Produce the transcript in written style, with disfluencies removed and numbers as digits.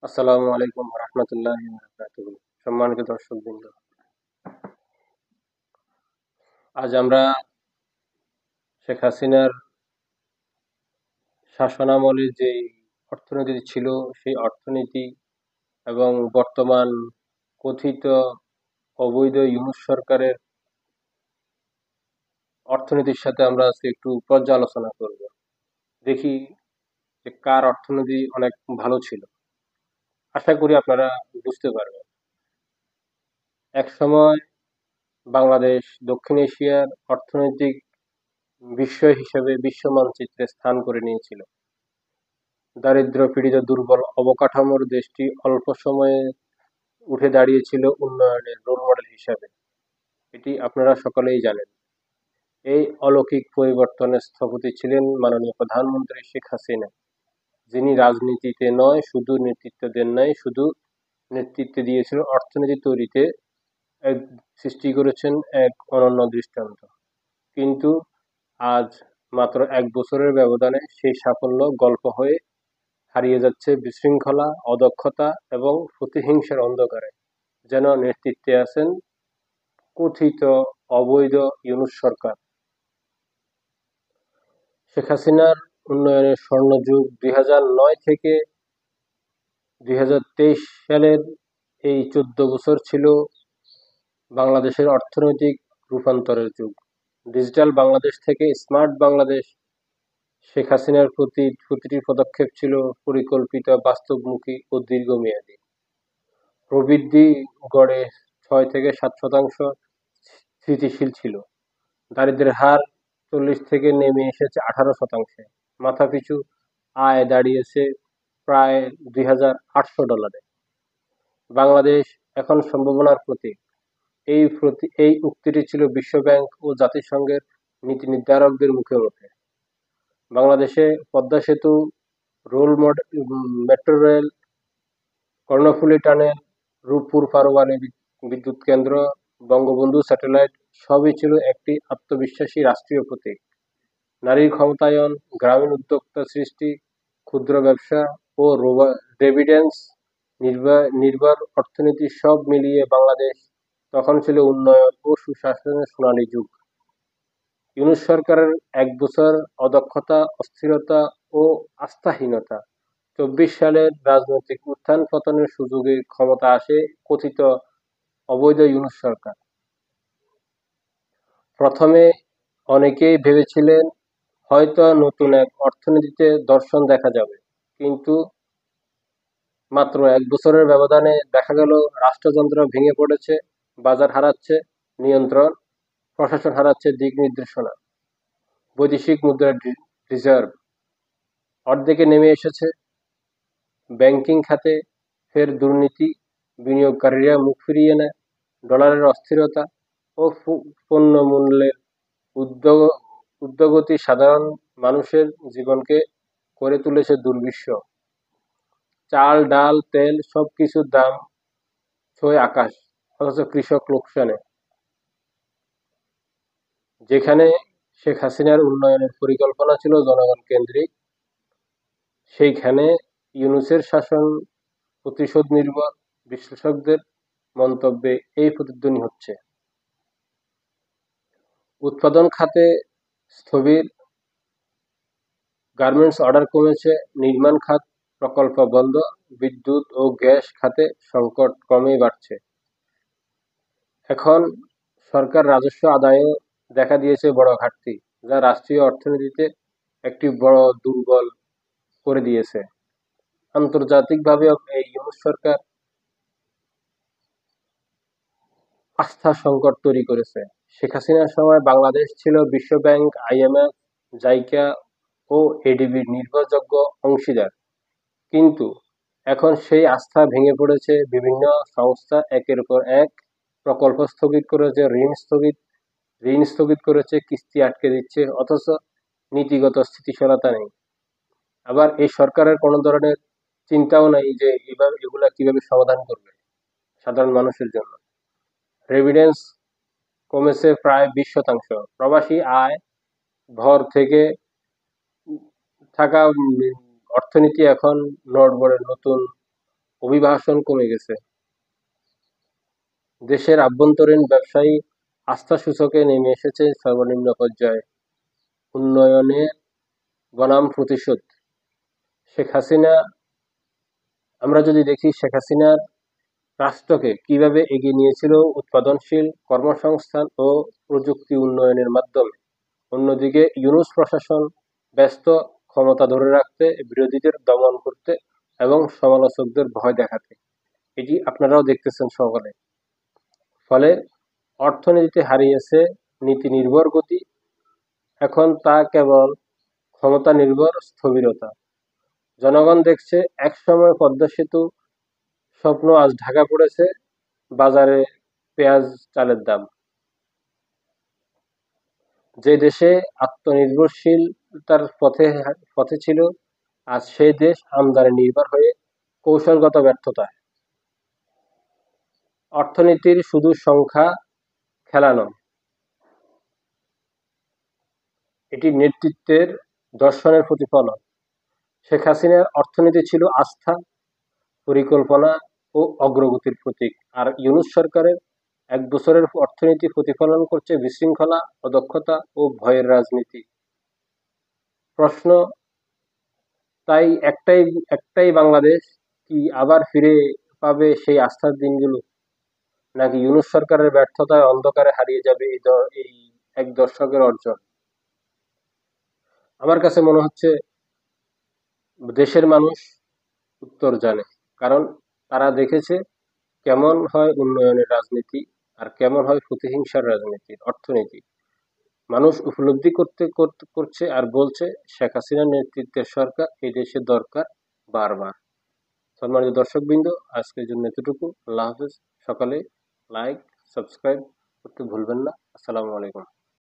আসসালামু আলাইকুম রহমতুল্লাহি ওয়া বারাকাতুহু। সম্মানিত দর্শকবৃন্দ, আজ আমরা শেখ হাসিনার শাসনামলে যে অর্থনীতি ছিল সেই অর্থনীতি এবং বর্তমান কথিত অবৈধ ইউনূস সরকারের অর্থনীতির সাথে আমরা আজকে একটু পর্যালোচনা করব। দেখি যে কার অর্থনীতি অনেক ভালো ছিল। আশা করি আপনারা বুঝতে পারবেন। এক সময় বাংলাদেশ দক্ষিণ এশিয়ার অর্থনৈতিক বিস্ময় হিসেবে বিশ্ব মানচিত্রে স্থান করে নিয়েছিল। দারিদ্র্য-পীড়িত দুর্বল অবকাঠামোর দেশটি অল্প সময়ে উঠে দাঁড়িয়েছিল উন্নয়নের রোল মডেল হিসাবে। এটি আপনারা সকলেই জানেন। এই অলৌকিক পরিবর্তনের স্থপতি ছিলেন মাননীয় প্রধানমন্ত্রী শেখ হাসিনা, যিনি রাজনীতিতে নয় শুধু নেতৃত্ব দেন নাই, শুধু নেতৃত্ব দিয়েছিল অর্থনীতি তৈরিতে এক সৃষ্টি করেছেন এক অনন্য দৃষ্টান্ত। কিন্তু আজ মাত্র ১ বছরের ব্যবধানে সেই সাফল্য গল্প হয়ে হারিয়ে যাচ্ছে বিশৃঙ্খলা, অদক্ষতা এবং প্রতিহিংসার অন্ধকারে। যেন নেতৃত্বে আছেন কথিত অবৈধ ইউনূস সরকার। শেখ হাসিনার উন্নয়নের স্বর্ণযুগ ২০০৯ থেকে ২০২৩ সালের এই ১৪ বছর ছিল বাংলাদেশের অর্থনৈতিক রূপান্তরের যুগ। ডিজিটাল বাংলাদেশ থেকে স্মার্ট বাংলাদেশ। শেখ হাসিনার প্রতিটি পদক্ষেপ ছিল পরিকল্পিত, বাস্তবমুখী ও দীর্ঘমেয়াদী। প্রবৃদ্ধি গড়ে ৬ থেকে ৭% স্থিতিশীল ছিল। দারিদ্র্যের হার ৪০ থেকে নেমে এসেছে ১৮%। মাথাপিছু আয় দাঁড়িয়েছে প্রায় $২,৮০০। বাংলাদেশ এখন সম্ভাবনার প্রতীক। এই উক্তিটি ছিল বিশ্বব্যাংক ও জাতিসংঘের নীতি নির্ধারকদের মুখে মুখে। বাংলাদেশে পদ্মা সেতু, metro rail, Karnaphuli tunnel, Rooppur পারমাণবিক বিদ্যুৎ কেন্দ্র, বঙ্গবন্ধু স্যাটেলাইট সবই ছিল একটি আত্মবিশ্বাসী রাষ্ট্রীয় প্রতীক। নারীর ক্ষমতায়ন, গ্রামীণ উদ্যোক্তা সৃষ্টি, ক্ষুদ্র ব্যবসা ও রেমিটেন্স নির্ভর অর্থনীতি সব মিলিয়ে বাংলাদেশ তখন ছিল উন্নয়ন ও সুশাসনের সোনালী যুগ। ইউনূস সরকারের ১ বছর অদক্ষতা, অস্থিরতা ও আস্থাহীনতা। ২৪ সালের রাজনৈতিক উত্থান-পতনের সুযোগে ক্ষমতা আসে কথিত অবৈধ ইউনূস সরকার। প্রথমে অনেকেই ভেবেছিলেন হয়তো নতুন এক অর্থনীতিতে দর্শন দেখা যাবে। কিন্তু মাত্র ১ বছরের ব্যবধানে দেখা গেল রাষ্ট্রযন্ত্র ভেঙে পড়েছে, বাজার হারাচ্ছে নিয়ন্ত্রণ, প্রশাসন হারাচ্ছে দিক নির্দেশনা, বৈদেশিক মুদ্রার রিজার্ভ অর্ধেকে নেমে এসেছে, ব্যাংকিং খাতে ফের দুর্নীতি, বিনিয়োগকারীরা মুখ ফিরিয়ে নেয়, ডলারের অস্থিরতা ও পণ্য মূল্যের ঊর্ধ্বগতি সাধারণ মানুষের জীবনকে করে তুলেছে দুর্বিষহ। চাল, ডাল, তেল সবকিছুর দাম ছোঁয় আকাশ, অথচ কৃষক লোকসানে। যেখানে শেখ হাসিনার উন্নয়নের পরিকল্পনা ছিল জনগণ কেন্দ্রিক, সেইখানে ইউনূসের শাসন প্রতিশোধ নির্ভর। বিশ্লেষকদের মন্তব্যে এই প্রতিধ্বনি হচ্ছে। উৎপাদন খাতে স্থবির, গার্মেন্টস অর্ডার কমেছে, নির্মাণ খাত প্রকল্প বন্ধ, বিদ্যুৎ ও গ্যাস খাতে সংকট ক্রমেই বাড়ছে। এখন সরকার রাজস্ব আদায়েও দেখা দিয়েছে বড় ঘাটতি, যা রাষ্ট্রীয় অর্থনীতিতে একটি বড় দুর্বল করে দিয়েছে। আন্তর্জাতিকভাবেও এই ইউনূস সরকার আস্থা সংকট তৈরি করেছে। শেখ হাসিনার সময় বাংলাদেশ ছিল বিশ্বব্যাংক, আইএমএফ, জাইকা ও এডিবির নির্ভরযোগ্য অংশীদার। কিন্তু এখন সেই আস্থা ভেঙে পড়েছে। বিভিন্ন সংস্থা একের পর এক প্রকল্প স্থগিত করেছে, ঋণ স্থগিত করেছে, কিস্তি আটকে দিচ্ছে, অথচ নীতিগত স্থিতিশীলতা নেই। আবার এই সরকারের কোনো ধরনের চিন্তাও নাই যে এগুলা কিভাবে সমাধান করবে সাধারণ মানুষের জন্য। রেমিটেন্স কমেছে প্রায় ২০%। প্রবাসী আয় ভর থেকে থাকা অর্থনীতি এখন নোটবলের নতুন অভিবাসন কমে গেছে। দেশের আভ্যন্তরীণ ব্যবসায়ী আস্থা সূচকে নেমে এসেছে সর্বনিম্ন পর্যায়ে। উন্নয়নের বনাম প্রতিশোধ। শেখ হাসিনা, আমরা যদি দেখি শেখ হাসিনার রাষ্ট্রকে কিভাবে এগিয়ে নিয়েছিল উৎপাদনশীল কর্মসংস্থান ও প্রযুক্তি উন্নয়নের মাধ্যমে, অন্যদিকে ইউনূস প্রশাসন ব্যস্ত ক্ষমতা ধরে রাখতে, বিরোধীদের দমন করতে এবং সমালোচকদের ভয় দেখাতে। এটি আপনারাও দেখতেছেন সকলে। ফলে অর্থনীতিতে হারিয়েছে নীতি নির্ভর গতি, এখন তা কেবল ক্ষমতা নির্ভর স্থবিরতা। জনগণ দেখছে একসময় পদ্মা সেতু স্বপ্ন আজ ঢাকা পড়েছে বাজারে পেঁয়াজ চালের দাম। যে দেশে আত্মনির্ভরশীলতার পথে ছিল, আজ সেই দেশ আমদানি নির্ভর হয়ে কৌশলগত ব্যর্থতায়। অর্থনীতির শুধু সংখ্যা খেলা নয়, এটি নেতৃত্বের দর্শনের প্রতিফলন। শেখ হাসিনার অর্থনীতি ছিল আস্থা, পরিকল্পনা ও অগ্রগতির প্রতীক, আর ইউনূস সরকারের ১ বছরের অর্থনীতি প্রতিফলন করছে বিশৃঙ্খলা, অদক্ষতা ও ভয়ের রাজনীতি। প্রশ্ন তাই একটাই, বাংলাদেশ কি আবার ফিরে পাবে সেই আস্থার দিনগুলো, নাকি ইউনূস সরকারের ব্যর্থতায় অন্ধকারে হারিয়ে যাবে এই ১ দশকের অর্জন? আমার কাছে মনে হচ্ছে দেশের মানুষ উত্তর জানে, কারণ তারা দেখেছে কেমন হয় উন্নয়নের রাজনীতি আর কেমন হয় প্রতিহিংসার রাজনীতির অর্থনীতি। মানুষ উপলব্ধি করছে আর বলছে শেখ হাসিনার নেতৃত্বের সরকার এই দেশে দরকার বারবার। সম্মানিত দর্শকবৃন্দ, আজকের জন্য এতটুকু। আল্লাহ হাফেজ। সকালে লাইক, সাবস্ক্রাইব করতে ভুলবেন না। আসসালামু আলাইকুম।